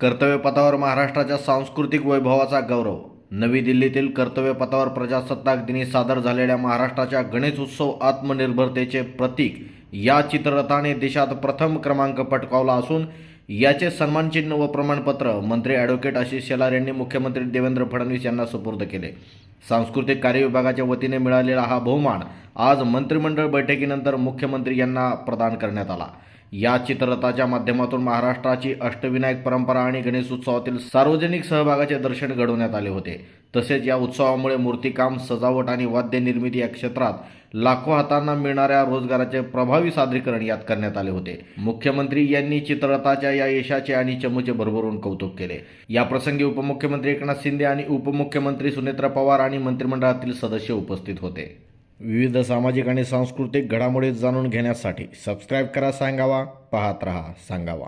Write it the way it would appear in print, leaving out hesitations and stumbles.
कर्तव्यपथावर महाराष्ट्राच्या सांस्कृतिक वैभवाचा गौरव. नवी दिल्लीतील कर्तव्यपथावर प्रजासत्ताक दिनी सादर झालेल्या महाराष्ट्राच्या गणेश उत्सव आत्मनिर्भरतेचे प्रतीक या चित्ररथाने देशात प्रथम क्रमांक पटकावला असून याचे सन्मानचिन्ह व प्रमाणपत्र मंत्री ॲडव्होकेट आशिष शेलार यांनी मुख्यमंत्री देवेंद्र फडणवीस यांना सुपूर्द केले. सांस्कृतिक कार्य विभागाच्या वतीने मिळालेला हा बहुमान आज मंत्रिमंडळ बैठकीनंतर मुख्यमंत्री यांना प्रदान करण्यात आला. या चित्ररथाच्या माध्यमातून महाराष्ट्राची अष्टविनायक परंपरा आणि गणेश उत्सवातील सार्वजनिक सहभागाचे दर्शन घडवण्यात आले होते. तसेच या उत्सवामुळे मूर्तिकाम, सजावट आणि वाद्य निर्मिती या क्षेत्रात लाखो हातांना मिळणाऱ्या रोजगाराचे प्रभावी सादरीकरण यात करण्यात आले होते. मुख्यमंत्री यांनी चित्ररथाच्या या यशाचे आणि चमूचे भरभरून कौतुक केले. या प्रसंगी उपमुख्यमंत्री एकनाथ शिंदे आणि उपमुख्यमंत्री सुनेत्रा पवार आणि मंत्रिमंडळातील सदस्य उपस्थित होते. विविध सामाजिक आणि सांस्कृतिक घडामोडी जाणून घेण्यासाठी सबस्क्राईब करा सांगावा, पाहत रहा सांगावा.